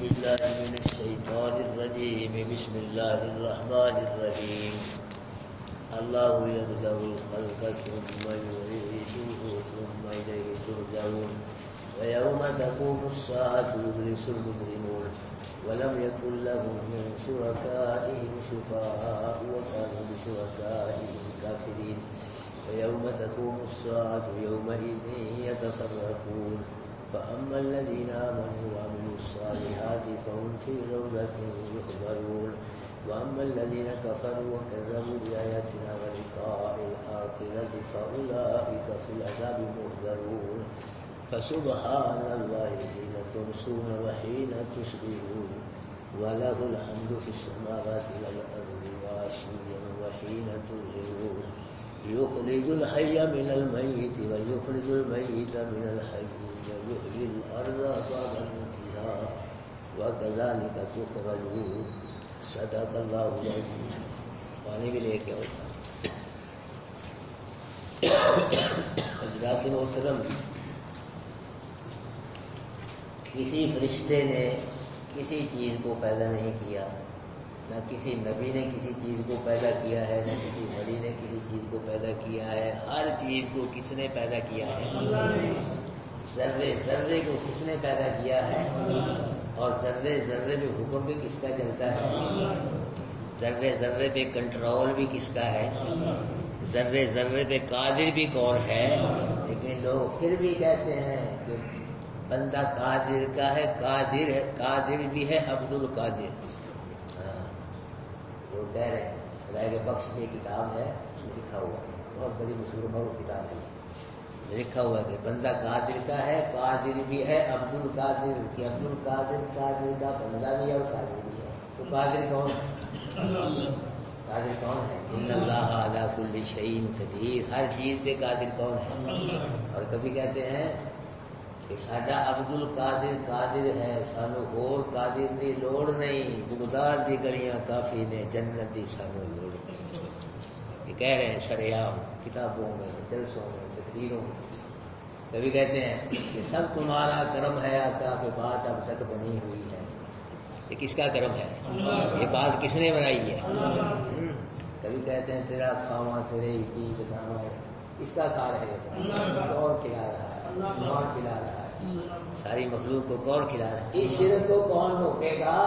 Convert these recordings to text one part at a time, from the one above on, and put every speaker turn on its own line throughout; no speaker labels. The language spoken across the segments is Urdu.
بالله من الشيطان الرجيم بسم الله الرحمن الرحيم الله يبدأ الخلق ثم يعيده ثم إليه ترجعون ويوم تقوم الساعة يبلس المجرمون ولم يكن لهم من شركائهم شفعاء وكانوا بشركائهم كافرين ويوم تقوم الساعة يومئذ يتفرقون فأما الذين آمنوا وعملوا الصالحات فهم في روضة يحبرون وأما الذين كفروا وكذبوا بآياتنا ولقاء الآخرة فأولئك في العذاب محضرون فسبحان الله حين تمسون وحين تصبحون وله الحمد في السماوات والأرض وعشيا وحين تظهرون يخرج الحي من الميت ويخرج الميت من الحي ويحيي الأرض بعد موتها وكذلك تخرجون صدق اللہ العظیم. پانی بھی لے کے ہوتا حضرات محترم، کسی فرشتے نے کسی چیز کو پیدا نہیں کیا، نہ کسی نبی نے کسی چیز کو پیدا کیا ہے، نہ کسی ولی نے کسی چیز کو پیدا کیا ہے. ہر چیز کو کس نے پیدا کیا ہے؟ ذرے ذرے کو کس نے پیدا کیا ہے؟ اور ذرے ذرے پہ حکم بھی کس کا چلتا ہے؟ ذرے ذرے پہ کنٹرول بھی کس کا ہے؟ ذرے ذرے پہ قادر بھی کون ہے؟ لیکن لوگ پھر بھی کہتے ہیں کہ بندہ قادر کا ہے، قادر ہے، قادر بھی ہے عبد القادر. وہ کہہ رہے ہیں خدا کے بخش میں کتاب ہے، لکھا ہوا ہے، بہت بڑی مشہور کتاب ہے، لکھا ہوا ہے کہ بندہ قادر کا ہے، قادر بھی ہے عبد القادر، کہ عبد القادر قادر کا بندہ بھی ہے اور قادر بھی ہے. تو قادر کون ہے؟ قادر کون ہے؟ ان اللہ علی کل شیء قدیر. ہر چیز پہ قادر کون ہے؟ اور کبھی کہتے ہیں کہ ساڈا عبد القادر قادر ہے، سانو اور قادر دی لوڑ نہیں، بغداد دی گلیاں کافی نے، جنت دی سانو لوڑ نہیں. یہ کہہ رہے ہیں سریعام کتابوں میں، جلسوں میں، تقریروں میں. کبھی کہتے ہیں کہ سب تمہارا کرم ہے آقا کے پاس اب تک بنی ہوئی ہے. یہ کس کا کرم ہے؟ یہ بات کس نے بنائی ہے؟ کبھی کہتے ہیں تیرا کھاواں تیرے کی کھانا ہے، کس کا کھا رہے ہیں؟ کون کھلا رہا ہے؟ کون کھلا رہا ہے؟ ساری مخلوق کو کون کھلا رہا ہے؟ اس شرک کو کون روکے گا؟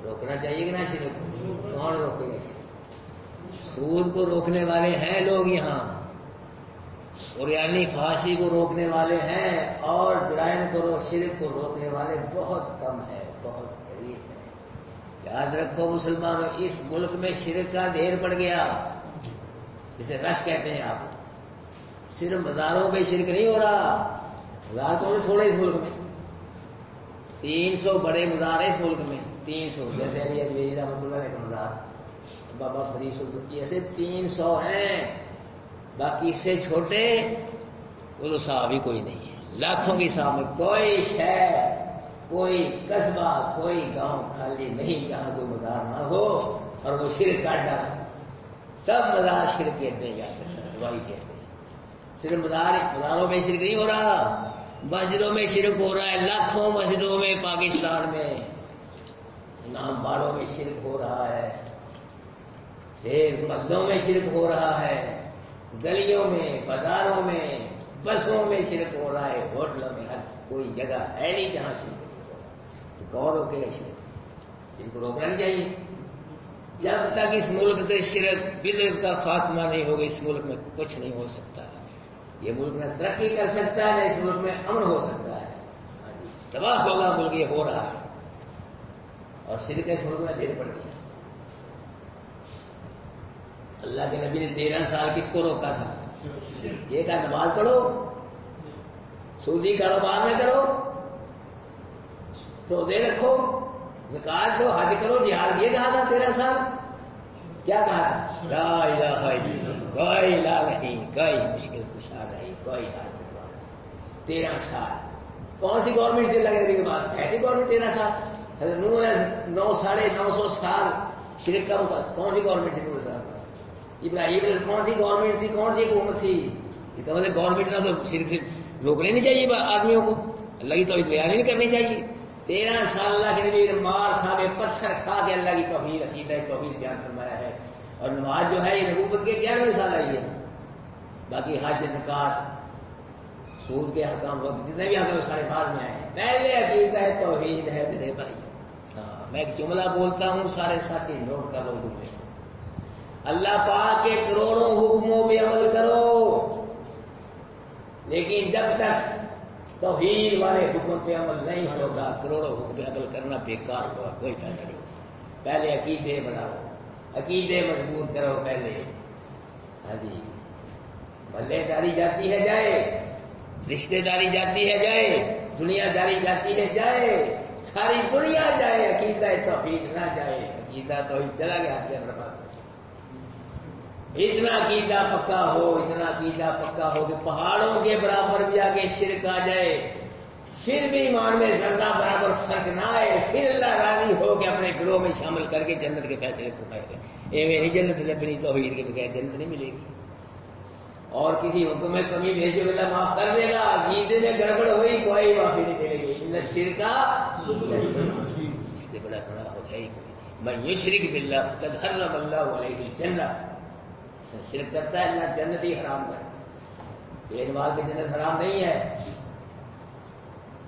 روکنا چاہیے کہ نہ شرک کو؟ کون روکے گا شرک؟ سود کو روکنے والے ہیں لوگ یہاں، اور یعنی فحاشی کو روکنے والے ہیں، اور جرائم کو شرک کو روکنے والے بہت کم ہیں، بہت قریب ہیں. یاد رکھو مسلمانوں، اس ملک میں شرک کا ڈھیر پڑ گیا، جسے رش کہتے ہیں آپ. صرف مزاروں پہ شرک نہیں ہو رہا، مزار تو تھوڑے اس ملک میں، 300 بڑے مزار ہیں اس ملک میں، 300. جیسے علی اجمیری رحمۃ اللہ علیہ کا مزار، بابا فرید الدین، ایسے 300 ہیں. باقی اس سے چھوٹے وہ صاحب ہی کوئی نہیں ہے. لاکھوں کی صاحب میں کوئی شہر، کوئی قصبہ، کوئی گاؤں خالی نہیں جہاں کوئی مزار نہ ہو اور وہ شرک کا ڈر. سب مزار شرک کہتے ہیں، یاد رکھنا، وہی کہتے ہیں. صرف مزاروں میں شرک نہیں ہو رہا، مسجدوں میں شرک ہو رہا ہے. لاکھوں مسجدوں میں پاکستان میں، نام باڑوں میں شرک ہو رہا ہے، پھر محلوں میں شرک ہو رہا ہے، گلیوں میں، بازاروں میں، بسوں میں شرک ہو رہا ہے، ہوٹلوں میں. ہر کوئی جگہ ہے نہیں جہاں شرک نہیں ہو رہا. تو کون روکے گا شرک؟ شرک کو روکنا نہیں چاہیے. جب تک اس ملک سے شرک بدعت کا خاتمہ نہیں ہوگا، اس ملک میں کچھ نہیں ہو سکتا. یہ ملک نہ ترقی کر سکتا ہے، نہ اس ملک میں امن ہو سکتا ہے. تباہ ہوگا ملک، یہ ہو رہا ہے. اور شرک اس ملک میں ڈھیر پڑ گیا. اللہ کے نبی نے 13 سال کس کو روکا تھا؟ یہ کہا نماز پڑھو، سودی کاروبار نہ کرو، روزے رکھو، زکات دو، حج کرو، جہاد. یہ کہا تھا 13 سال. کیا کہا تھا؟ لا الہ الا اللہ، کوئی الہ نہیں، کوئی مشکل کشا نہیں، کوئی حاجت نہیں. 13 سال. کون سی گورنمنٹ تھی اللہ کے نبی کے بعد؟ ہے تھی گورنمنٹ 13 سال. حضرت نوح نے 900 سال شرک کا مقابلہ. کون سی گورنمنٹ تھی نوح کے پاس؟ ابراہیم کون سی گورنمنٹ تھی؟ کون سی حکومت تھی؟ اس کا مطلب گورنمنٹ نہ تو شرک سے روکنے نہیں چاہیے آدمیوں کو. اللہ کی توحید بیان ہی نہیں کرنی چاہیے. 13 سال اللہ کے نبی مار کھا کے پتھر کھا کے اللہ کی توحید عقیدہ توحید بیان فرمایا ہے. اور نماز جو ہے یہ نبوت کے 11ویں سال آئی ہے. باقی حج زکات سود کے حکام جتنے بھی حکام سارے بعد میں آئے ہیں. پہلے عقیدہ توحید ہے میرے بھائی. ہاں میں ایک جملہ بولتا ہوں سارے ساتھی نوٹ کر لو جملے. اللہ پاک کے کروڑوں حکموں پہ عمل کرو لیکن جب تک توحید والے حکم پہ عمل نہیں ہوگا کروڑوں حکم پہ عمل کرنا بیکار ہوگا, کوئی فائدہ نہیں. پہلے عقیدے بناؤ, عقیدے مضبوط کرو پہلے. ہاں جی محلے داری جاتی ہے جائے, رشتے داری جاتی ہے جائے, دنیا داری جاتی ہے جائے, ساری دنیا جائے, عقیدہ توحید نہ جائے. عقیدہ توحید چلا گیا سے برباد. اتنا عقیدہ پکا ہو, اتنا عقیدہ پکا ہو کہ پہاڑوں کے برابر بھی آگے شرک آ جائے پھر بھی ایمان میں ذرہ برابر فرق نہ آئے, پھر اللہ راضی ہو کہ اپنے گروہ میں شامل کر کے جنت کے فیصلے فرمائے گا. نہیں جنت اپنی توحید کے بغیر جنت نہیں ملے گی. اور کسی حکم میں کمی بھیجو اللہ معاف کر دے گا. عقیدے میں گڑبڑ ہوئی کوئی معافی نہیں ملے گی. ان شرکا اس سے بڑا گناہ ہے ہی کوئی. من یشرک باللہ فقد حرم اللہ علیہ الجنہ. شرک کرتا ہے اللہ جنت ہی حرام کر. بے نماز پہ جنت حرام نہیں ہے.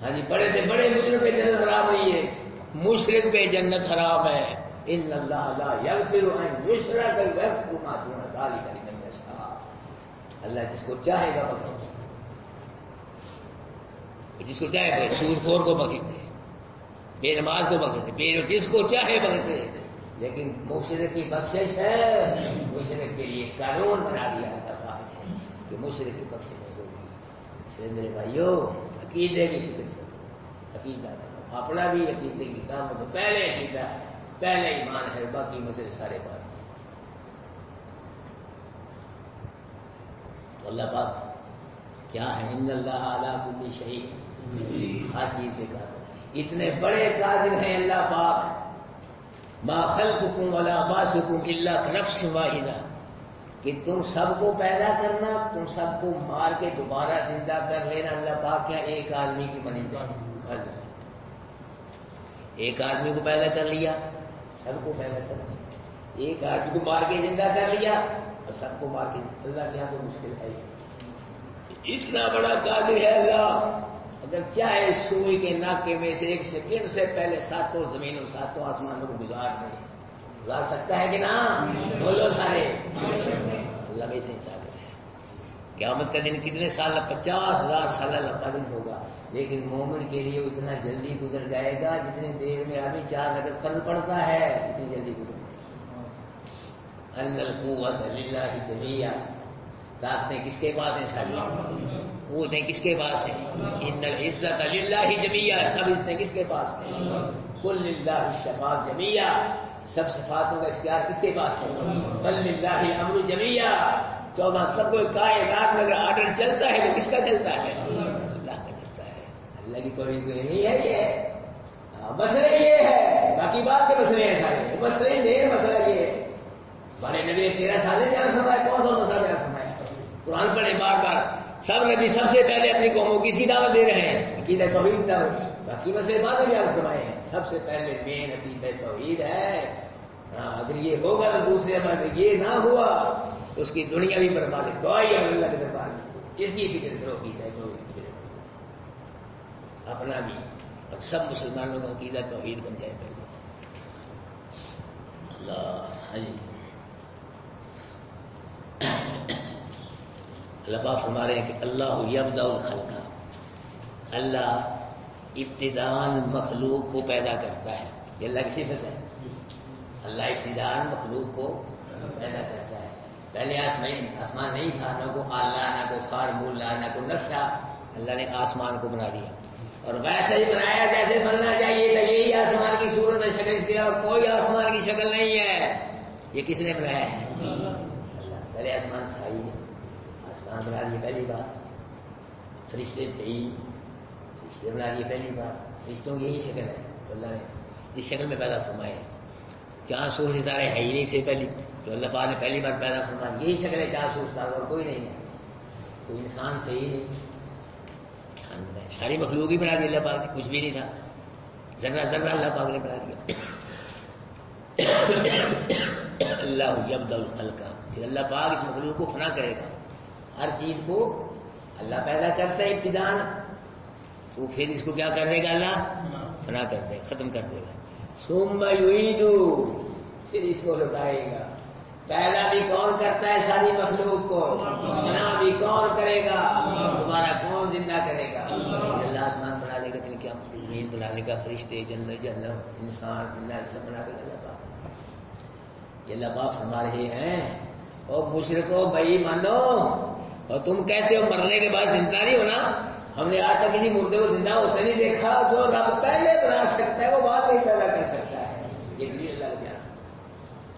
ہاں جی بڑے سے بڑے مجرم پہ جنت حرام نہیں ہے, مشرک پہ جنت حرام ہے. ان اللہ لا یغفر ان یشرک ویغفر ما دون ذلک لمن یشاء. اللہ جس کو چاہے گا بخشے, جس کو چاہے گا. سود خور کو بخش دے, بے نماز کو بخش دے, جس کو چاہے بخش دے. لیکن مشرک کی بخشش ہے, مشرک کے لیے قانون بنا دیا ہے کہ مشرک کی بخشش ہوگی. اس لیے میرے بھائیوں عقیدے کی فکر کرو, عقیدہ کرو اپنا بھی. عقیدے کی کام ہو تو پہلے عقیدہ, پہلے ایمان ہے, باقی مسئلے سارے بات. تو اللہ پاک کیا ہے, ان اللہ علی کل شیء, ہر چیز پہ قادر. اتنے بڑے قادر ہیں اللہ پاک. ما خلقکم ولا بعثکم الا کنفس واحدہ, کہ تم سب کو پیدا کرنا, تم سب کو مار کے دوبارہ زندہ کر لینا اللہ پاک کیا ایک آدمی کی بنی جائے. ایک آدمی کو پیدا کر لیا, سب کو پیدا کر لیا. ایک آدمی کو مار کے زندہ کر لیا اور سب کو مار کے. اللہ کے یہاں تو مشکل ہے. اتنا بڑا قادر ہے اللہ. اگر چاہے سوئی کے ناکے میں سے ایک سیکنڈ سے پہلے 7 زمینوں 7 آسمانوں کو گزار سکتا ہے کہ نا؟ بولو سارے. اللہ میں سے طاقت ہے. قیامت کا دن کتنے سال, 50,000 سال لمبا دن ہوگا, لیکن مومن کے لیے اتنا جلدی گزر جائے گا جتنی دیر میں آدمی 4 رکعت فرض پڑتا ہے, اتنی جلدی گزر جائے گا. ان القوۃ للہ جمیعا, طاقتیں کس کے پاس ہیں ساری, قوتیں کس کے پاس ہیں. ان العزت للہ جمیعا, سب عزتیں کس کے پاس ہیں. قل للہ الشفاعۃ جمیعا, سب صفاتوں کا اختیار کس کے پاس ہے. بل للہ الامر جمیعا, 14 سب کو کائنات میں اگر آرڈر چلتا ہے تو کس کا چلتا ہے, اللہ کا چلتا ہے. اللہ کی توحید نہیں ہے یہ, مسئلہ یہ ہے. باقی بات کے مسئلے ہیں سارے, مسئلے مین مسئلہ یہ ہے. ہمارے نبی 13 سال بیان فرمایا, کون سا مسئلہ بیان فرمایا. قرآن پڑھے بار بار, سب نبی سب سے پہلے اپنی قوموں کس کی دعوت دے رہے ہیں, عقیدہ توحید کی دعوت. باقی مسئلے بعد میں بیان فرمائے ہیں, سب سے پہلے مین عقیدہ توحید ہے. اگر یہ ہوگا تو دوسرے میں اگر یہ نہ ہوا تو اس کی دنیا بھی برباد ہے. دعائی ہے اللہ کے دربار میں, اس کی فکر کرو عقیدہ توحید کی فکر کرو, اپنا بھی اور سب مسلمانوں کا عقیدہ توحید بن جائے پہلے. اللہ اللہ پاک فرما رہے ہیں کہ اللہ یبدأ الخلق, اللہ ابتداءً مخلوق کو پیدا کرتا ہے. یہ اللہ کی صفت ہے. اللہ ابتداءً مخلوق کو پیدا کرتا ہے. پہلے آسمان نہیں تھا, نہ کوئی آلہ, نہ کوئی فارمولہ, نہ کوئی نقشہ. اللہ نے آسمان کو بنا دیا اور ویسے ہی بنایا جیسے بننا چاہیے تھا. یہی آسمان کی صورت ہے, شکل اس کے علاوہ کوئی آسمان کی شکل نہیں ہے. یہ کس نے بنایا ہے؟ اللہ. پہلے آسمان تھا ہی نہیں, آسمان بنا دیے پہلی بار. فرشتے تھے ہی, فرشتے بنا دیے پہلی بار. فرشتوں کی یہی شکل ہے اللہ نے جس شکل میں پیدا فرمائے. چاند سورج ستارے ہے ہی نہیں تھے پہلی, تو اللہ پاک نے پہلی بار پیدا فرمایا. یہی شکل ہے چاند سورج ستارے, اور کوئی نہیں ہے. کوئی انسان تھے ہی نہیں. انسان بنائے. ساری مخلوق ہی بنا دی اللہ پاک نے, کچھ بھی نہیں تھا, ذرہ ذرہ اللہ پاک نے بنا دیا. اللہ یبدأ الخلق, پھر اللہ پاک اس مخلوق کو فنا کرے گا. ہر چیز کو اللہ پیدا کرتا ہے ابتداء, تو پھر اس کو کیا کر دے گا اللہ, فنا کر دے گا, ختم کر دے گا. ثم یعید, پھر اس کو لوٹائے گا. پیدا بھی کون کرتا ہے ساری مخلوق کو, فنا بھی کون کرے گا, دوبارہ کون زندہ کرے گا. اللہ آسمان بنا دے گا, دن کیا زمین بنا دے گا, فرشتے, جنت جہنم, انسان جنات سب بنا دے گا اللہ پاک. یہ اللہ پاک فرما رہے ہیں او مشرکو بھائی مانو, اور تم کہتے ہو مرنے کے بعد زندہ نہیں ہونا. ہم نے آج تک کسی مردے کو زندہ ہوتے نہیں دیکھا. جو رب پہلے بنا سکتا ہے وہ بعد میں پیدا کر سکتا ہے. یہ دلیل اللہ کا بیان.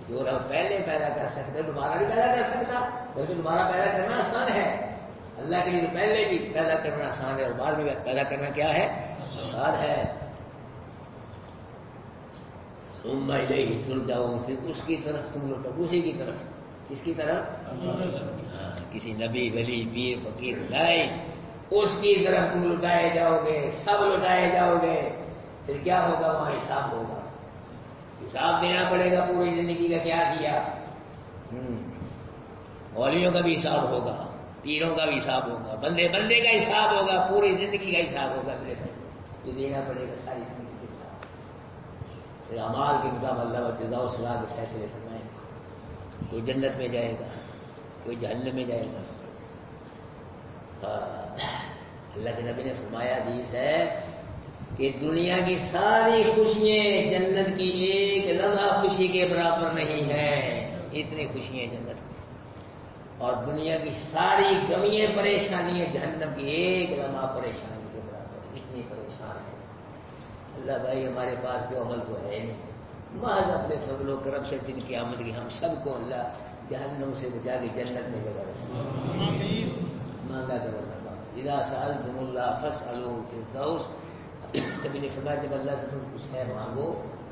جو رب پہلے پیدا کر سکتا ہے دوبارہ نہیں پیدا کر سکتا, بلکہ دوبارہ پیدا کرنا آسان ہے. اللہ کے لیے تو پہلے بھی پیدا کرنا آسان ہے اور بعد میں پیدا کرنا کیا ہے, آسان ہے. ثم الیہ ترجعون, پھر اس کی طرف تم لوٹو. اسی کی طرف, کس کی طرف, کسی نبی ولی پیر فقیر نہیں, اس کی طرف تم لٹائے جاؤ گے, سب لٹائے جاؤ گے. پھر کیا ہوگا, وہاں حساب ہوگا, حساب دینا پڑے گا پوری زندگی کا کیا کیا. مولیوں کا بھی حساب ہوگا, پیروں کا بھی حساب ہوگا, بندے بندے کا حساب ہوگا, پوری زندگی کا حساب ہوگا. میرے بھائی یہ دینا پڑے گا ساری زندگی کے ساتھ. پھر اعمال کے مطابق اللہ و جزا و سزا کے فیصلے فرمائیں گے. کوئی جنت میں جائے گا, کوئی جہنم میں جائے گا. اللہ کے نبی نے فرمایا, حدیث ہے کہ دنیا کی ساری خوشیاں جنت کی ایک لمحہ خوشی کے برابر نہیں ہیں. اتنی خوشیاں جنت کی, اور دنیا کی ساری غمیاں پریشانیاں جہنم کی ایک لمحہ پریشانی کے برابر. اتنی پریشان ہے. اللہ بھائی ہمارے پاس جو عمل تو ہے نہیں, محض اپنے فضل و کرم سے دن قیامت کی ہم سب کو اللہ جہنم سے بچا کے جنت میں جگہ رکھے. مانگا کرو اللہ. اذا سألتم اللہ فاسألوہ الفردوس. کبھی نے فرمایا جب اللہ سے تم کچھ ہے مانگو,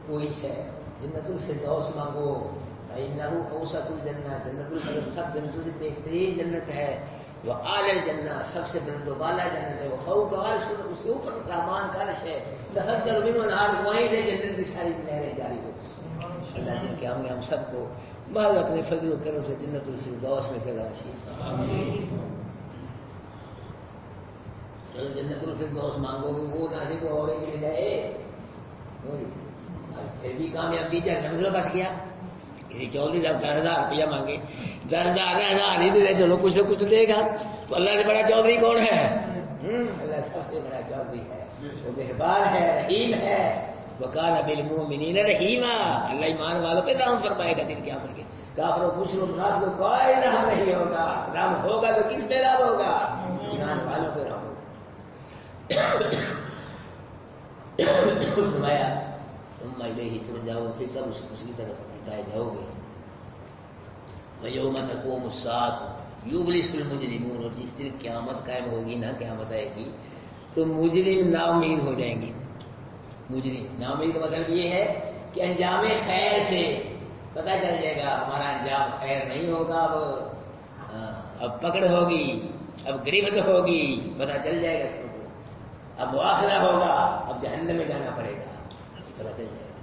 کوئی ہے, جنت الفردوس مانگو. فإنہ اوسط الجنہ, جنت الفردوس سب جنتوں سے بہترین جنت ہے. وأعلی الجنہ, سب سے بلند و بالا جنت ہے. وفوق عرش, اس کے اوپر رحمان کا عرش ہے. تفجر منہ الانہار, وہیں سے جنت کی ساری نہریں جاری ہو. اللہ جن کے ہم سب کو بعد اپنے فضل و کرم سے جنت الفردوس میں جگہ نصیب. چلو جنت الفردوس مانگو گے, وہ ناصب اور مل جائے. پھر بھی کامیابی جہنم سے بچ گیا. کسی چودھری صاحب 10,000 روپیہ مانگے, 10,000 ہی دے دے, چلو کچھ نہ کچھ دے گا. تو اللہ سے بڑا چودھری کون ہے؟ اللہ سب سے بڑا چودھری ہے, وہ مہربان ہے, رحیم ہے. وَكَانَ بِالْمُؤْمِنِينَ رَحِيمًا. اللہ ایمان والوں پہ رحم فرمائے گا دن قیامت کے. کافروں مشرکوں منافقوں کو کوئی رحم نہیں ہوگا. رحم ہوگا تو کس پہ رحم ہوگا؟ ایمان والوں پہ رحم ہوگا. فرمایا ثم الیہ ترجعون, پھر تب اس کی طرف لٹائے جاؤ گے. وَيَوْمَ تَقُومُ السَّاعَةُ يُبْلِسُ الْمُجْرِمُونَ, اور جس دن قیامت قائم ہوگی نا, قیامت آئے گی تو مجرم نا امید ہو جائیں گے. مجرم نا امید کا مطلب یہ ہے کہ انجام خیر سے پتہ چل جائے گا ہمارا انجام خیر نہیں ہوگا. اب پکڑ ہوگی, اب گرفت ہوگی, پتہ چل جائے گا. اب مواخذہ ہوگا, اب جہنم میں جانا پڑے گا, پتہ چل جائے گا.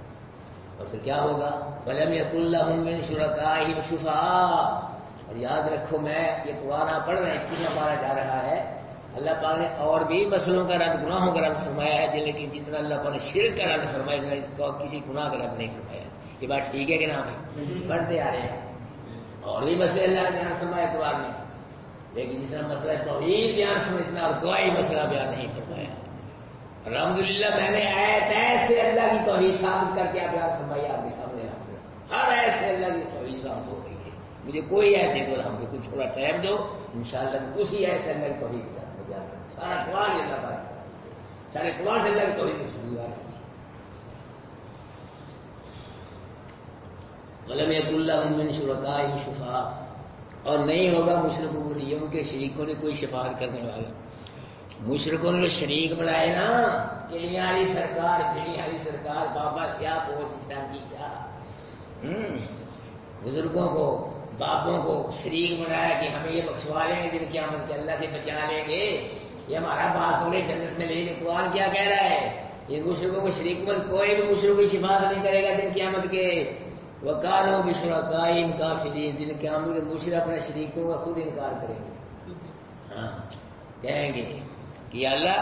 اور پھر کیا ہوگا؟ وَلَمْ يَكُنْ لَهُم مِّن شُرَكَائِهِمْ شُفَعَاءُ. اور یاد رکھو, میں یہ قرآن پڑھ رہا ہے, کتنا پارا جا رہا ہے. اللہ پاک نے اور بھی مسئلوں کا رد, گناہوں کا رد فرمایا ہے, لیکن جتنا اللہ پاک نے شرک کا رد فرمایا ہے, کسی گناہ کا رد نہیں فرمایا. یہ بات ٹھیک ہے کہ نہ بھائی؟ پڑھتے آ رہے ہیں. اور بھی مسئلے اللہ نے بیان فرمایا قرآن میں, لیکن جس طرح مسئلہ توحید بیان فرمایا اتنا اور کوئی مسئلہ بیان نہیں فرمایا. الحمدللہ میں نے ایت سے اللہ کی توحید ثابت کر کے بیان فرمائی آپ کے سامنے. ہر ایت سے اللہ کی توحید ثابت ہو رہی ہے. مجھے کوئی ایت دے دو الحمد, کچھ تھوڑا ٹائم دو, انشاءاللہ اسی ایت سے اللہ کی توحید کا بیان کروں. سارا قرآن اللہ پاک, سارے قرآن سے اللہ کی توحید کی شروع ہے. وَلَمْ يَكُنْ لَهُم مِّن شُرَكَائِهِمْ شُفَعَاءُ. اور نہیں ہوگا مشرکوں کے لیے, ان کے شریکوں نے کوئی شفاعت کرنے والا. مشرکوں نے شریک بنائے نا, کلیاری سرکار, کلیاری سرکار, بابا کیا پہنچتا کی کیا, بزرگوں کو, باپوں کو شریک بنایا کہ ہمیں یہ بخشوا لیں گے دن قیامت کے, اللہ سے بچا لیں گے. یہ ہمارا بات ہو گئی جنت میں لے. قرآن کیا کہہ رہا ہے؟ ان مشرکوں کو شریک مت، کوئی بھی مشرک کی شفاعت نہیں کرے گا دن قیامت کے. وَقَالُوا بِشُرَكَائِهِمْ كَافِرِينَ. دن قیامت کے مشرک اپنے شریکوں کا خود انکار کریں گے. ہاں کہیں گے کہ اللہ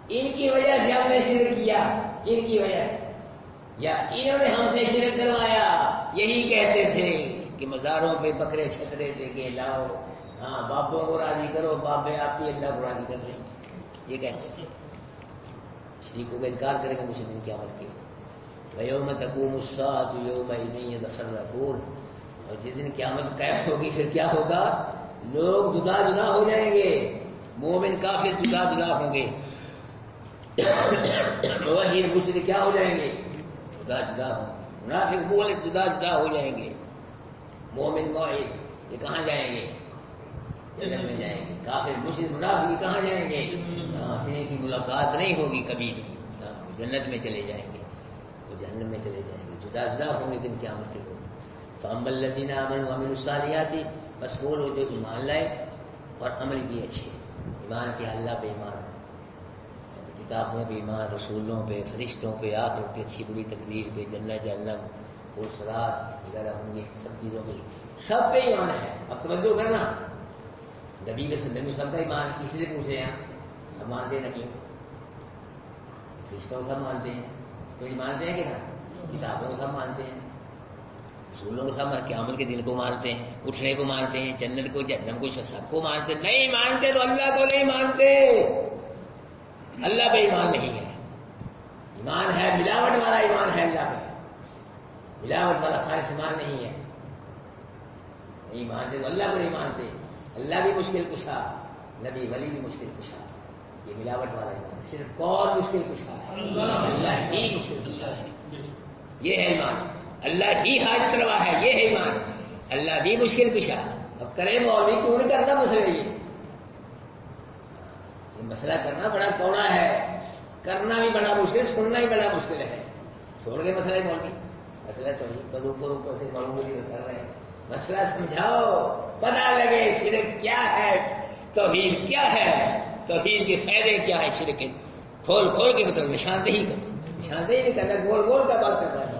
ان کی وجہ سے ہم نے شرک کیا، ان کی وجہ سے، یا انہوں نے ہم سے شرک کروایا. یہی کہتے تھے کہ مزاروں پہ بکرے چھترے دے کے لاؤ، ہاں بابوں کو راضی کرو، بابے آپ ہی اللہ کو راضی کر رہے ہیں. یہ کہتے تھے. شریکوں کا انکار کریں گے مشرک دن قیامت کے. وَيَوْمَ تَقُومُ السَّاعَةُ يَوْمَئِذٍ يَتَفَرَّقُونَ. اور جس دن قیامت قائم ہوگی پھر کیا ہوگا؟ لوگ جدا جدا ہو جائیں گے. مومن کافر جدا جدا ہوں گے، موحد مشرک کیا ہو جائیں گے؟ جدا جدا ہوں گے. منافق مخلص جدا جدا ہو جائیں گے. مومن موحد یہ کہاں جائیں گے؟ جنت میں جائیں گے. کافر مشرک منافق یہ کہاں جائیں گے؟ پھر کی ملاقات نہیں ہوگی کبھی بھی. جنت میں چلے جائیں گے، وہ جہنم میں چلے جائیں گے. جدا جدا ہوں گے دن قیامت کے لوگ. فَأَمَّا الَّذِينَ آمَنُوا وَعَمِلُوا الصَّالِحَاتِ. بس وہ لوگ جو ایمان لائے اور عمل کیے اچھے. ایمان کیا؟ اللہ پہ ایمان، کتابوں پہ ایمان، رسولوں پہ، فرشتوں پہ، آخرت پہ، اچھی بری تقدیر پہ، جنت جہنم اور صراط وغیرہ ہوں گے، سب چیزوں پہ، سب پہ ایمان ہے. اب توجہ کرنا، نبی وسلم سب کا ایمان. کسی سے پوچھے ہیں سب مانتے ہیں؟ نبی فرشتوں کو سب مانتے ہیں، کوئی مانتے ہیں کہ نا؟ کتابوں کو سب مانتے ہیں، رسولوں کو سب، قیامت کے دن کو مانتے ہیں، اٹھنے کو مانتے ہیں، جنت کو جہنم کو سب کو مانتے. نہیں مانتے تو اللہ کو نہیں مانتے. اللہ پہ ایمان نہیں ہے. ایمان ہے ملاوٹ والا ایمان ہے اللہ پہ، ملاوٹ والا خالص ایمان نہیں ہے. نہیں مانتے تو اللہ کو نہیں مانتے. اللہ بھی مشکل کشا، نبی ولی بھی مشکل کشا. یہ ملاوٹ والا ایمان. صرف کون مشکل کشا ہے؟ اللہ ہی مشکل کشا ہے. یہ ہے ایمان. اللہ ہی حاجت روا ہے، یہ ہے ایمان. اللہ بھی مشکل کشا. اب کرے مولوی کیوں نہیں کرنا مسئلہ؟ یہ مسئلہ کرنا بڑا کوڑا ہے، کرنا بھی بڑا مشکل، سننا بھی بڑا مشکل ہے. چھوڑ گئے مسئلہ مولوی. مسئلہ تو بس اوپر سے معلوم کر رہے ہیں. مسئلہ سمجھاؤ، پتہ لگے شرک کیا ہے، توحید کیا ہے، توحید کے فائدے کیا ہے. شرک کھول کھول کے مطلب نشاندہی کرو. نشاندہی نہیں کرنا، گول گول کا بات کرنا ہے.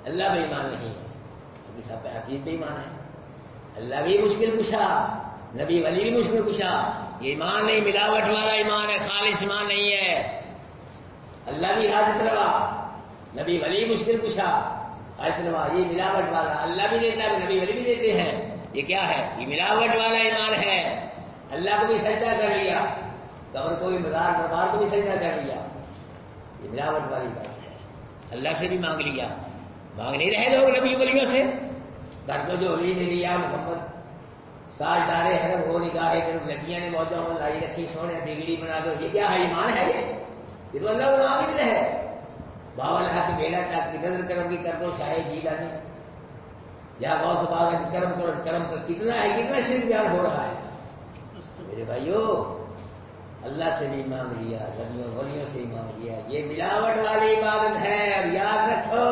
اللہ بے ایمان نہیں ہے، ابھی سب پہ ہر چیز بے ایمان ہے. اللہ بھی مشکل کشا، نبی ولی بھی مشکل کشا. یہ ایمان نہیں، ملاوٹ والا ایمان ہے، خالص ایمان نہیں ہے. اللہ بھی حاجت روا، نبی ولی مشکل کشا، حاجت روا. یہ ملاوٹ والا، اللہ بھی دیتا ہے، نبی ولی بھی دیتے ہیں. یہ کیا ہے؟ یہ ملاوٹ والا ایمان ہے. اللہ کو بھی سجدہ کر لیا، قبر کو بھی، مزار دربار کو بھی سجدہ کر لیا. یہ ملاوٹ والی بات ہے. اللہ سے بھی مانگ لیا، مانگ نہیں رہے لوگ نبی ولیوں سے. گھر کو جو ولی نے لیا محمد ساج دارے حرم ہو نکاح طرف لڑکیاں نے موجہ لائی رکھی، سونے بگڑی بنا دو. یہ کیا ہے؟ ایمان ہے. یہ تو اللہ کو مانگ رہے ہے. بابا اللہ کی بیڑا کی قدر کرم کی کر دو شاید جی لانی، یا غوث پاک کی کرم کرو، کرم کر. کتنا ہے، کتنا شرک بیان ہو رہا ہے میرے بھائیو. اللہ سے بھی مانگ لیا، نبیوں ولیوں سے بھی مانگ لیا. یہ ملاوٹ والی عبادت ہے. اور یاد رکھو،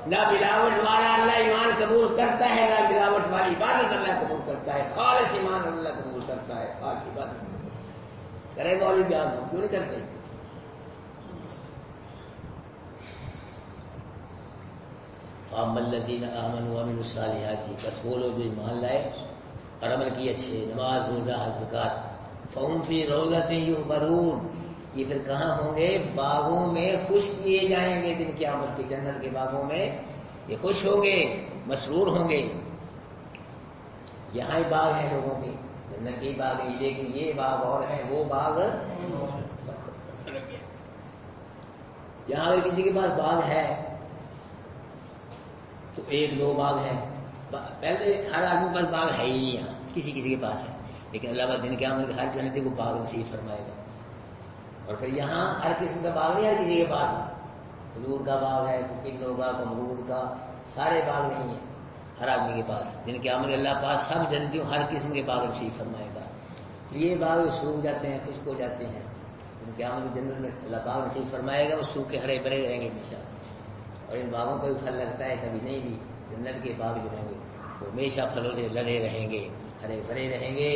نہ ملاوٹ والا اللہ ایمان قبول کرتا ہے، نہ ملاوٹ والی عبادت اللہ قبول کرتا ہے. خالص ایمان اللہ قبول کرتا ہے. خالص عبادت کرے مولوی بیان ہو، کیوں نہیں کرتے؟ فَأَمَّا الَّذِينَ آمَنُوا وَعَمِلُوا الصَّالِحَاتِ. بس وہ لوگ جو ایمان لائے اور عمل کیے اچھے، نماز روزہ حج زکات. فَهُمْ فِي رَوْضَةٍ يُحْبَرُونَ. یہ پھر کہاں ہوں گے؟ باغوں میں خوش کیے جائیں گے. دن قیامت کے جنت کے باغوں میں یہ خوش ہوں گے، مسرور ہوں گے. یہاں ہی باغ ہیں لوگوں کے، جنت کے باغ ہیں، لیکن یہ باغ اور ہے، وہ باغ. یہاں اگر کسی کے پاس باغ ہے تو ایک دو باغ ہیں. پہلے ہر آدمی کے پاس باغ ہے ہی نہیں، یہاں کسی کسی کے پاس ہے. لیکن اللہ تعالیٰ دن قیامت کے ہر جنتی کو باغ نصیب فرمائے گا. اور پھر یہاں ہر قسم کا باغ نہیں ہر کسی کے پاس ہے. کھجور کا باغ ہے، کلو کا، امرود کا، سارے باغ نہیں ہیں ہر آدمی کے پاس. دن قیامت کے اللہ پاس سب جنتیوں ہر قسم کے باغ نصیب فرمائے گا. یہ باغ سوکھ جاتے ہیں، خشک ہو جاتے ہیں. دن قیامت کے جنت میں اللہ باغ نصیب فرمائے گا، وہ سوکھے ہرے بھرے رہیں گے ہمیشہ. اور ان باغوں کا بھی پھل لگتا ہے، کبھی نہیں بھی. جنت کے باغ جو رہیں گے وہ ہمیشہ پھلوں سے لدے رہیں گے، ہرے بھرے رہیں گے.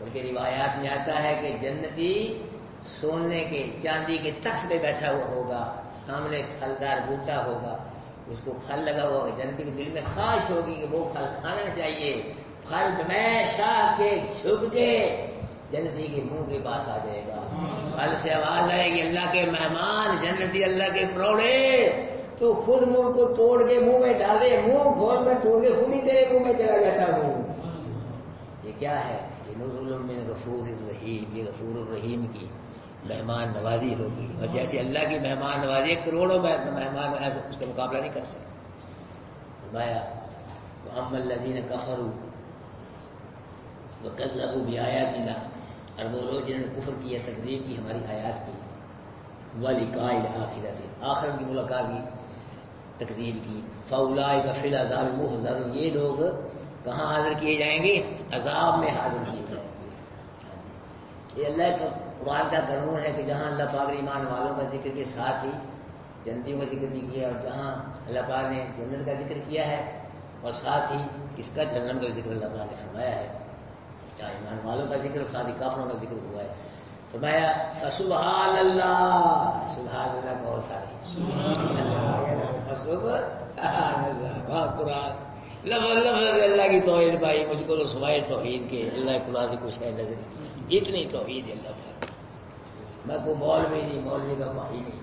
بلکہ روایات میں آتا ہے کہ جنتی سونے کے چاندی کے تخت پہ بیٹھا ہوا ہوگا، سامنے پھلدار بوٹا ہوگا، اس کو پھل لگا ہوا ہوگا، جنتی کے دل میں خواہش ہوگی کہ وہ پھل کھانا چاہیے، پھل ہمیشہ کے جھک کے جنتی کے منہ کے پاس آ جائے گا، پھل سے آواز آئے گی اللہ کے مہمان، جنتی اللہ کے پروڑے، تو خود منہ کو توڑ کے منہ میں ڈال دے، منہ کھول میں توڑ کے خود ہی تیرے منہ میں چلا جاتا ہوں۔ یہ کیا ہے؟ یہ نزول من غفور الرحیم، یہ غفور الرحیم کی مہمان نوازی ہوگی، اور جیسے اللہ کی مہمان نوازی کروڑوں مہمان اس کا مقابلہ نہیں کر سکتے۔ فرمایا وَأَمَّا الَّذِينَ كَفَرُوا وَكَذَّبُوا بِآيَاتِنَا، اور وہ لوگ جنہوں نے کفر کیا، تکذیب کی ہماری آیات کی، وَلِقَاءِ الْآخِرَةِ، آخرت کی ملاقات کی تکذیب کی، فَأُولَٰئِكَ فِي الْعَذَابِ مُحْضَرُونَ، یہ لوگ کہاں حاضر کیے جائیں گے؟ عذاب میں حاضر کیے جائیں گے۔ یہ اللہ کا قرآن کا قانون ہے کہ جہاں اللہ پاک نے ایمان والوں کا ذکر کے ساتھ ہی جنتیوں کا ذکر بھی کیا، اور جہاں اللہ پاک نے جنت کا ذکر کیا ہے اور ساتھ ہی اس کا جہنم کا ذکر اللہ پاک نے فرمایا ہے، جہاں ایمان والوں کا ذکر اور ساتھ ہی کافروں کا ذکر ہوا ہے، فرمایا فسبحان اللہ، سبحان اللہ کو سارے فسبحان اللہ، قرآن لفظ اللہ کی توحید بھائی، مجھ کو تو سوائے توحید کے اللہ قرآن سے کچھ ہے نظر نہیں، اتنی توحید اللہ پاک، میں کوئی مولوی نہیں، مولوی کا بھائی نہیں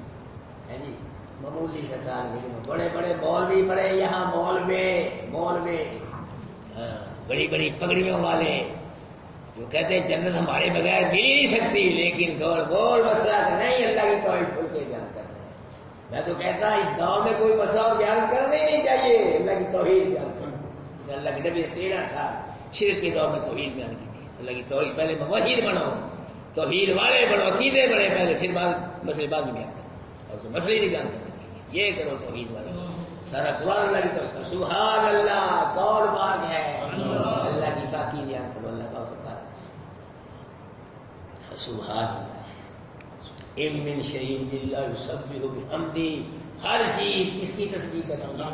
ہے جی، معمولی سرکار نہیں، بڑے بڑے مولوی پڑے یہاں مول میں بڑی بڑی پگڑیوں والے جو کہتے ہیں جنت ہمارے بغیر مل ہی نہیں سکتی، لیکن گول مسئلہ نہیں اللہ کی توحید کھل کے بیان کرتے ہیں۔ میں تو کہتا اس گاؤں میں کوئی مسئلہ بیان کرنا ہی نہیں چاہیے، اللہ کی توحید بیان کرنا۔ اللہ کے نبی 13 سال شرک کے دور میں توحید بیان کی تھی، اللہ کی توحید، پہلے موحد بنو، توحید والے بنو، عقیدے بڑے پہلے، پھر بعد مسئلے بعد میں بیان کرو، اور کوئی مسئلے نہیں بیان کرنا چاہیے، یہ کرو توحید والے سارا قرآن اللہ کی توحید، سبحان اللہ، کون پاک ہے، اللہ کی پاکی بیان کرو، اللہ پاک فرماتا ہے سبحان اللہ، ان من شیء الا یسبح بحمدہ، ہر چیز کس کی تسبیح کرتی ہے؟ اللہ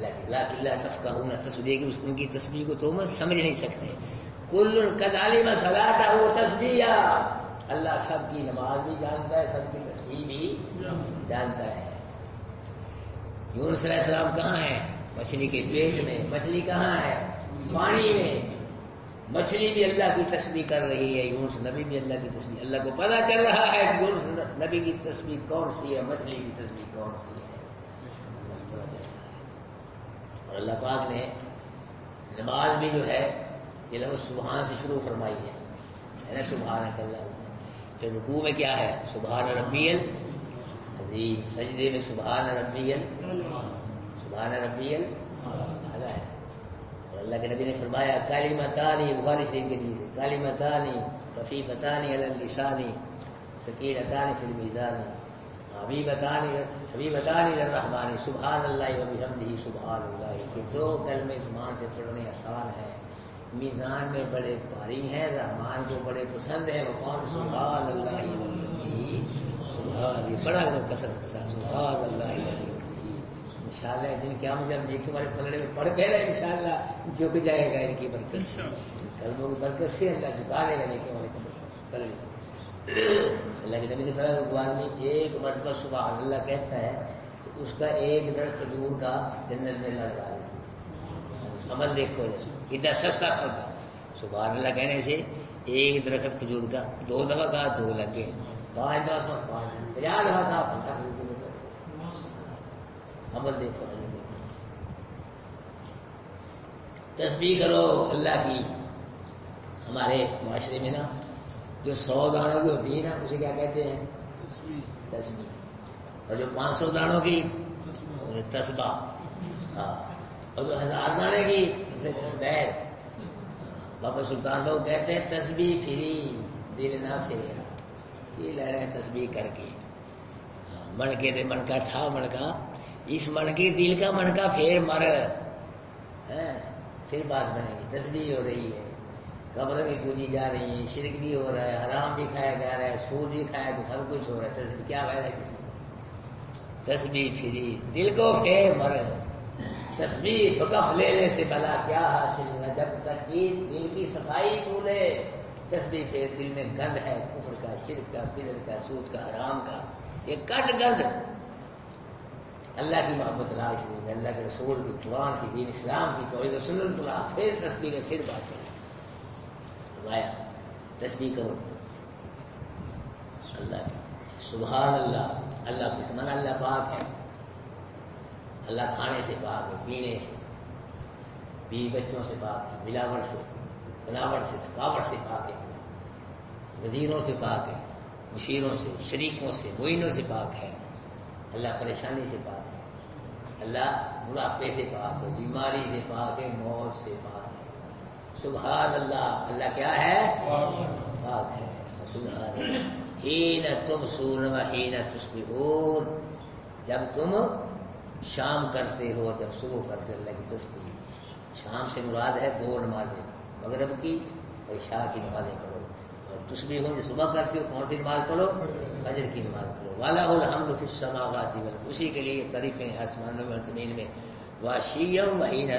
کی، لیکن لا تفقہون تسبیح کی، ان کی تسبیح کو تم سمجھ نہیں سکتے۔ کل قد علم صلاتہ تسبیحہ، اللہ سب کی نماز بھی جانتا ہے، سب کی تسبیح بھی جانتا ہے۔ یونس علیہ السلام کہاں ہے؟ مچھلی کے پیٹ میں، مچھلی کہاں ہے؟ پانی میں، مچھلی بھی اللہ کی تسبیح کر رہی ہے، یونس نبی بھی اللہ کی تسبیح، اللہ کو پتہ چل رہا ہے کہ یونس نبی کی تسبیح کون سی ہے، مچھلی کی تسبیح کون سی ہے، اللہ کو پتہ چل رہا ہے۔ اور اللہ پاک نے نماز بھی جو ہے یہ لفظ سبحان سے شروع فرمائی ہے نا، سبحان اللہ، پھر رکوع میں کیا ہے؟ سبحان ربی العظیم، سجدے میں سبحان ربی اعلیٰ ہے۔ اور اللہ کے نبی نے فرمایا کلمتانی، بخاری شریف کے حدیث ہے، کلمتانی خفیفتان علی اللسان ثقیلتان فی المیزان حبیبتان الی الرحمن سبحان اللہ وبحمدہ سبحان اللہ، کہ دو کلمے زبان سے پڑھنے آسان ہے، میزان میں بڑے بھاری ہیں، رحمان کو بڑے پسند ہیں، وہ کون؟ سبحان اللہ وبحمدہ، سبحان، یہ بڑا کثرت سے سبحان اللہ وبحمدہ۔ انشاءاللہ دن قیامت جب نیکی والے پلڑے میں پڑھ گئے نا، انشاءاللہ جھک جائے گا ان کی برکت سے، کلموں کی برکت سے اللہ جھکا دے گا نیکی والے پلڑے۔ اللہ کے نبی نے فرمایا کہ آدمی ایک مرتبہ سبحان اللہ کہتا ہے تو اس کا ایک درخت کھجور کا جنت میں لگا ہے۔ عمل دیکھو اتنا سستا ہوتا، سبحان اللہ کہنے سے ایک درخت کھجور کا 2 دفعہ کہا 2 لگ گئے، 5 دفعہ 5، 50 دفعہ کہا 50 لگ گئے۔ عمل دیکھو، تسبیح کرو اللہ کی۔ ہمارے معاشرے میں نا جو 100 دانوں کی ہوتی ہے نا اسے کیا کہتے ہیں؟ تسبیح، اور جو 500 دانوں کی اسے تسبیح، ہاں، اور جو 1000 دانے کی اسے تسبیح۔ بابا سلطان لوگ کہتے ہیں تسبیح پھری دل نہ پھرے، یہ لے رہے ہیں تسبیح کر کے، منکے دے منکا تھا منکا، اس منکے دل کا منکا پھر مر، پھر بات بنے گی۔ تسبیح ہو رہی ہے، قبر بھی پوجی جا رہی ہے، شرک بھی ہو رہا ہے، حرام بھی کھایا جا رہا ہے، سود بھی کھایا، سب کچھ ہو رہا ہے، تسبیح کیا فائدہ ہے کسی کو؟ تسبیح پھری دل کو پھر مر، تسبیح بکف لینے سے بلا کیا حاصل نہ، جب تک کہ دل کی صفائی بھولے. تسبیح پھر دل میں گند ہے، کفر کا، شرک کا، بدعت کا، سود کا، حرام کا، یہ کٹ گند. اللہ کی محبت لا، اس لیے اللہ کے رسول کی، قرآن کی، دین اسلام کی، توحید و سنت لا، پھر تسبیح پھر بات کریں. فرمایا تسبیح کرو اللہ کی. سبحان اللہ. اللہ کی تمنا، اللہ پاک ہے. اللہ کھانے سے پاک ہے، پینے سے، بیوی بچوں سے پاک ہے، ملاوٹ سے، بناوٹ سے، تھکاوٹ سے پاک ہے. وزیروں سے پاک ہے، مشیروں سے، شریکوں سے، معینوں سے پاک ہے. اللہ پریشانی سے پاک ہے. اللہ بڑھاپے سے پاک ہے، بیماری سے پاک ہے، موت سے پاک ہے. سبحان اللہ. اللہ کیا ہے؟ پاک ہے. سبحان اللہ. حین تمسون و حین تصبحون. جب تم شام کرتے ہو، جب صبح کرتے، اللہ کی تسبیح. شام سے مراد ہے دو نمازیں، مغرب کی اور عشاء کی نمازیں پڑھو. اور تسبیح ہو جو صبح کرتے ہو، کون سی نماز پڑھو؟ فجر کی نماز پڑھو. وَلَهُ الْحَمْدُ فِي السَّمَاوَاتِ وَالْأَرْضِ. اسی کے لیے تعریفیں آسمانوں میں اور زمین میں. وَعَشِيًّا وَحِينَ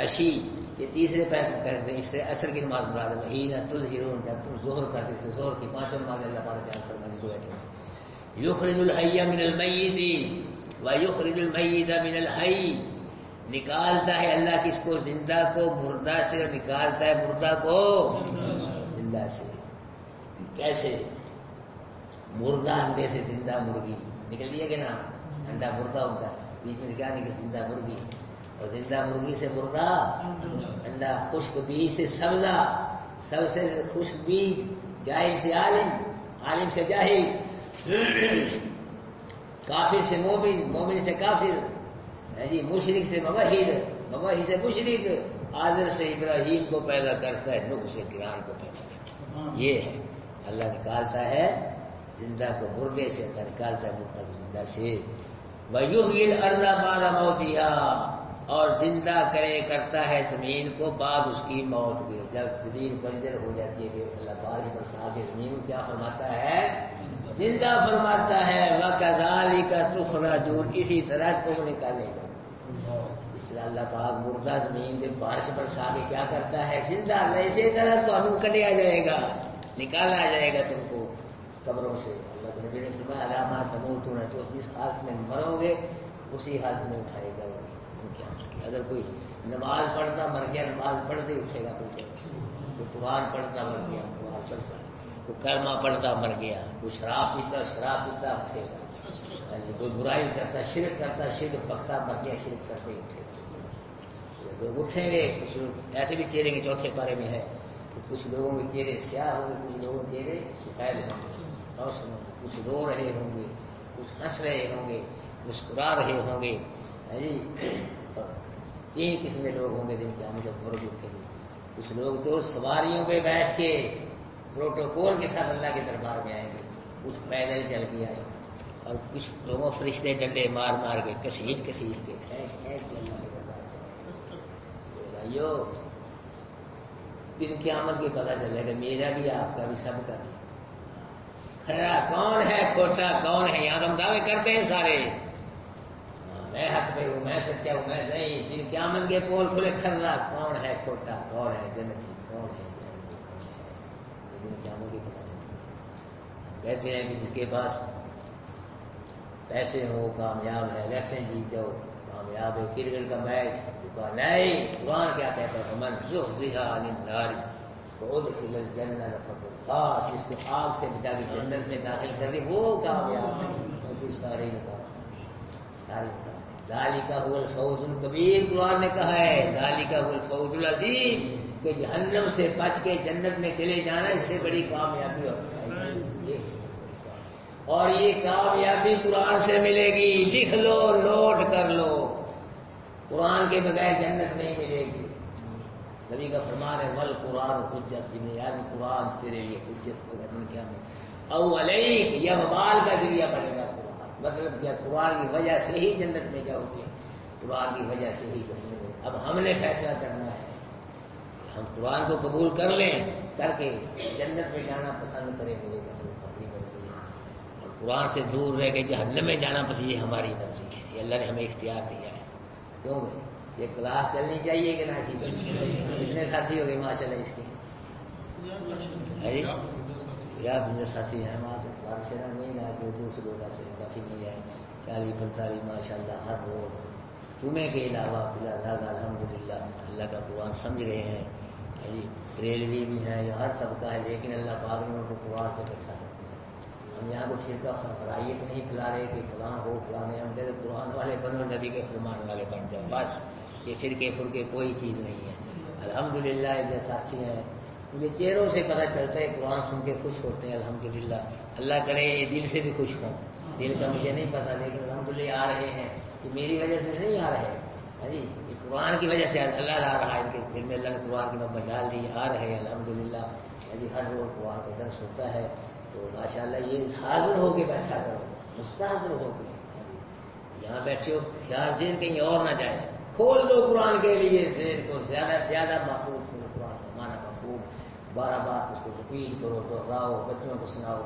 عشی، یہ تیسرے پیر کرتے ہیں. اس سے عصر کی نماز مراد ہے. وَحِينَ تُظْهِرُونَ، جب تم ظہر کرتے ہیں، ظہر کی پانچوں نماز اللہ پاک بیان فرمانے دو ہے. يُخْرِجُ الْحَيَّ مِنَ الْمَيِّتِ وَيُخْرِجُ الْمَيِّتَ مِنَ الْحَيِّ. نکالتا ہے اللہ کس کو؟ زندہ کو مردہ سے، اور نکالتا ہے مردہ کو زندہ سے. کیسے؟ مردہ انڈے سے زندہ مرغی نکل دیا کہ نا، انڈا مردہ ہوتا ہے، بیچ میں کیا نکل؟ زندہ مرغی. اور زندہ مرغی سے مردہ انڈا. خشک بیج سے سبزہ، سب سے خشک بیج. جاہل سے عالم، عالم سے جاہل، کافر سے مومن، مومن سے کافر، جی مشرک سے موحد، موحد سے مشرک. آذر سے ابراہیم کو پیدا کرتا ہے، نوح سے گران کو پیدا کرتا ہے. یہ ہے اللہ نکالتا ہے زندہ کو مردے سے، اللہ نکالتا ہے مردہ کو زندہ سے. وَيُحْيِي الْأَرْضَ بَعْدَ مَوْتِهَا، اور زندہ کرتا ہے زمین کو بعد اس کی موت کے. جب زمین بنجر ہو جاتی ہے پھر اللہ بارش برسا کے زمین کو کیا فرماتا ہے؟ زندہ فرماتا ہے. وَكَذَلِكَ تُخْرَجُونَ، اسی طرح تم نکالے گا. اس طرح اللہ پاک مردہ زمین پہ بارش برسا کے کیا کرتا ہے؟ زندہ. اسی طرح تو ہم کٹیا جائے گا، نکالا جائے گا تم کو قبروں سے. اللہ کے نبی نے فرمایا علامات تموتون، تو جس حالت میں مرو گے اسی حالت میں اٹھائے گا. اگر کوئی نماز پڑھتا مر گیا، نماز پڑھتے اٹھے گا. کوئی قرآن پڑھتا مر گیا، قرآن پڑھتا. کوئی کلمہ پڑھتا مر گیا. کوئی شراب پیتا، شراب پیتا اٹھے گا. کوئی برائی کرتا، شرک کرتا، شرک پکتا مر گیا، شرک کرتے اٹھے گا. لوگ اٹھیں گے. کچھ لوگ ایسے بھی چہرے کے چوتھے پارے میں ہے، کچھ لوگوں کے چہرے سیاہ ہوں گے، کچھ لوگوں کے چہرے سفید ہوں گے. اور سنو، کچھ رو رہے ہوں گے، کچھ ہنس رہے ہوں گے، مسکرا رہے ہوں گے. جی تین قسم کے لوگ ہوں گے جن کے ہم جب مرد اٹھیں گے. کچھ لوگ تو سواریوں پہ بیٹھ کے پروٹوکول کے ساتھ اللہ کے دربار میں آئیں گے، کچھ پیدل چل کے آئیں گے، اور کچھ لوگوں فرشتے ڈنڈے مار مار کے کسیٹ کسیٹ کے اللہ کے دربار میں. بھائیو دن قیامت کے پتہ چلے گا میرا بھی، آپ کا بھی، سب کا بھی. کھڑا کون ہے، کھوٹا کون ہے؟ یہاں ہم دعوے کرتے ہیں سارے، میں حق پہ ہوں، میں سچا ہوں، میں نہیں. دن قیامت کے پول کھلے، کھڑا کون ہے، کھوٹا کون ہے، جنتی کون ہے، جہنمی کون ہے. دن قیامت کے پتہ چلے. کہتے ہیں کہ جس کے پاس پیسے ہو کامیاب ہے، الیکشن جیت جاؤ کامیاب ہے، کرکٹ کا میچ چکا نہیں. قرآن کیا کہتا ہے؟ من زحزح عن النار وادخل الجنہ فقد فاز. جس کو آگ سے بچا کے جنت میں داخل کر دے وہ کامیاب ہے. سارے ذالک هو الفوز الکبیر. قرآن نے کہا ہے ذالک هو الفوز العظیم، کہ جہنم سے بچ کے جنت میں چلے جانا اس سے بڑی کامیابی ہے. اور یہ کامیابی قرآن سے ملے گی. لکھ لو، نوٹ کر لو، قرآن کے بغیر جنت نہیں ملے گی. نبی کا فرمان ہے والقرآن حجت، یعنی قرآن تیرے لیے حجت ہوگا دن قیامت. او علیک، یا وبال کا ذریعہ بنے گا قرآن. مطلب کیا؟ قرآن کی وجہ سے ہی جنت میں جاؤ گے، قرآن کی وجہ سے ہی جنت میں. اب ہم نے فیصلہ کرنا ہے، ہم قرآن کو قبول کر لیں، کر کے جنت میں جانا پسند کریں میرے گھر اپنی مرضی ہے، اور قرآن سے دور رہ کے جہنم میں جانا پسند، یہ ہماری مرضی ہے. یہ اللہ نے ہمیں اختیار دیا ہے. کیوں بھائی یہ کلاس چلنی چاہیے کہ نہ کتنے ساتھی ہو گئے ماشاء اللہ اس کے یا اپنے ساتھی ہیں بارش نہیں رہا کہ دوسرے لوگ سے کافی نہیں ہے 40-45 ماشاء اللہ ہر روز جمعے کے علاوہ بلا زیادہ الحمدللہ اللہ کا قرآن سمجھ رہے ہیں جی ریلوی بھی ہیں یہ ہر طبقہ ہے لیکن اللہ پاک نے ان کو قرآن پہ رکھا کرتے ہیں ہم یہاں کو فرقہ فرائیت نہیں کھلا رہے کہ فلاں ہو فلاں نہیں ہم کہتے قرآن والے بنو نبی کے فرمان والے بن جاؤ بس یہ فرقے فرقے کوئی چیز نہیں ہے الحمدللہ یہ ساتھی ہیں مجھے چہروں سے پتہ چلتا ہے قرآن سن کے خوش ہوتے ہیں الحمدللہ اللہ کرے یہ دل سے بھی خوش ہوں دل کا مجھے نہیں پتا لیکن الحمدللہ آ رہے ہیں یہ میری وجہ سے نہیں آ رہے ہیں جی یہ قرآن کی وجہ سے اللہ لا رہا ہے ان کے دل میں اللہ نے قرآن کی محبت ڈال دی آ رہے ہیں الحمدللہ جی ہر روز قرآن کا درس ہوتا ہے تو ماشاءاللہ یہ حاضر ہو کے بیٹھا کرو مستحضر ہو کے یہاں بیٹھے ہو خیال ذہن کہیں اور نہ جائے کھول دو قرآن کے لیے ذہن کو زیادہ سے زیادہ محفوظ کرو قرآن کا معنی مفہوم بار بار اس کو تفصیل کرو دہراؤ بچوں کو سناؤ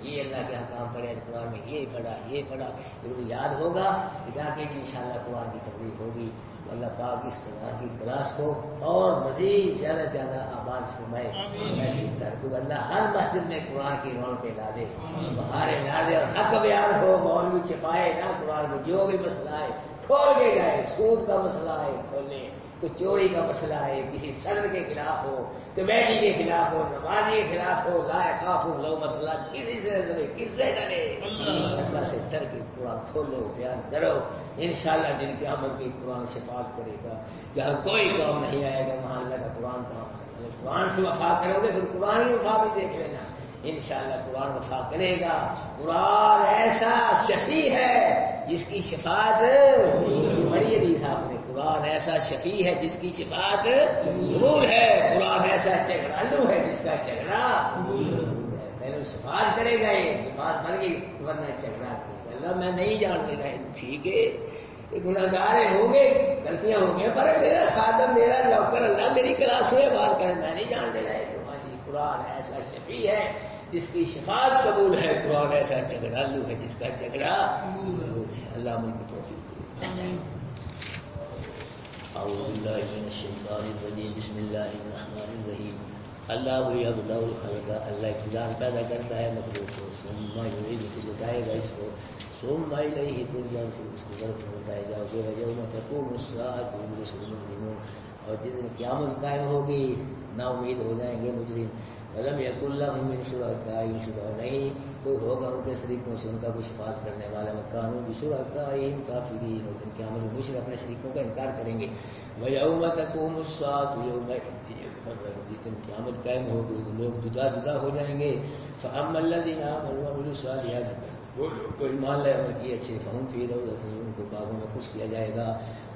یہ اللہ کے حکام پڑھے قرآن میں یہ پڑھا لیکن یاد ہوگا جا کے بھی انشاءاللہ قرآن کی تبلیغ ہوگی اللہ پاک اس قرآن کی کلاس کو اور مزید زیادہ سے زیادہ آباد فرمائے اللہ ہر مسجد میں قرآن کی رونق لا دے بہارے لا دے اور حق بیان ہو مولوی چھپائے نہ قرآن میں جو بھی مسئلہ ہے کھول کے جائے سود کا مسئلہ ہے کھولنے کوئی چوری کا مسئلہ ہے کسی سرد کے خلاف ہو کمیٹی کے خلاف ہو نمازی کے خلاف ہو لائے خاف ہو لو مسئلہ کسی سے ڈرے کس سے ڈرے اللہ سے ڈر کے قرآن کھولو بیان کرو انشاءاللہ جن کے عمل کی قرآن شفاعت کرے گا جہاں کوئی کام نہیں آئے گا وہاں اللہ کا قرآن کام قرآن سے وفا کرو گے پھر قرآن کی وفا بھی دیکھ لینا انشاءاللہ قرآن وفا کرے گا قرآن ایسا شفیع ہے جس کی شفاعت بڑی حدیث آپ نے قرآن ایسا شفیع ہے جس کی شفاعت ضرور ہے قرآن ایسا جھگڑالو ہے جس کا جھگڑا پہلے شفاعت کرے گا یہ شفاعت بن گئی ورنہ جھگڑا اللہ میں نہیں جان لینا ٹھیک ہے گناہگار ہو گئے غلطیاں ہو گئی پر میرا خادم میرا نوکر اللہ میری کلاس میں بات کرے میں نہیں جان دینا ہے قرآن ایسا شفیع ہے جس کی شفاعت قبول ہے قرآن ایسا جھگڑالو ہے جس کا جھگڑا قبول ہے اللہ ملک توفیق دے اعوذ باللہ من الشیطان الرجیم بسم اللہ الرحمن الرحیم اللہ یبدأ الخلق اللہ ابتداء پیدا کرتا ہے مخلوق کو ثم یعید پھر لٹائے گا اس کو ثم الیہ ترجعون پھر اس کی طرف لوٹائے جاؤ گے ویوم تقوم الساعۃ یبلس المجرمون اور جس دن قیامت قائم ہوگی نا امید ہو جائیں گے مجرم ولم یکن لهم من شرکائهم شفیع نہیں کوئی ہوگا ان کے شریکوں سے ان کا کوئی شفاعت کرنے والا وکانوا بشرکائهم کافرین اور دن قیامت میں مشرک اپنے شریکوں کا انکار کریں گے ویوم تقوم الساعۃ یومئذ جس دن قیامت قائم ہوگی لوگ جدا جدا ہو جائیں گے فاما الذین آمنوا وعملوا الصالحات وہ لوگ کو ایمان لائے عمل کیے اچھے فہم فی روضۃ ان کو باغوں میں خوش کیا جائے گا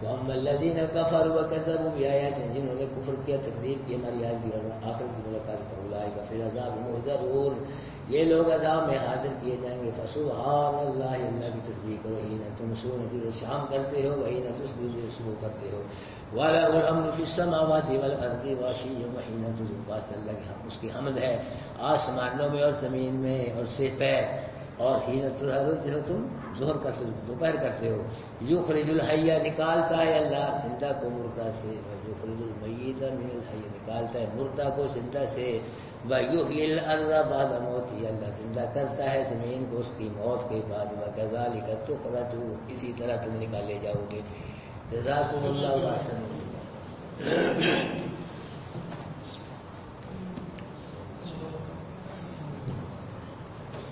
واما الذین کفروا وکذبوا بآیاتنا جنہوں نے کفر کیا تکذیب کی ہماری آیات کی آخرت کی ملاقات کو اولئک فی العذاب محضرون یہ لوگ عذاب میں حاضر کیے جائیں گے فسبحان اللہ اللہ کی تسبیح کرو حین تمسون جب شام کرتے ہو وحین تصبحون جب صبح کرتے ہو وَلَهُ الْحَمْدُ فِي السَّمَاوَاتِ وَالْأَرْضِ وَعَشِيًّا وَحِينَ تُظْهِرُونَ واسطہ اللہ کے اس کی حمد ہے آسمانوں میں اور زمین میں اور سے پیر اور حین تظہرون جب تم ظہر کرتے ہو دوپہر کرتے ہو یخرج الحی نکالتا ہے اللہ زندہ کو مردہ سے یخرج المیت من الحی نکالتا ہے مردہ کو زندہ سے ویحیی الارض بعد موتها اللہ زندہ کرتا ہے زمین کو اس کی موت کے بعد وکذالک تخرجون اسی طرح تم نکالے جاؤ گے جزاکم اللہ احسن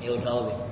یہ اٹھاؤ گے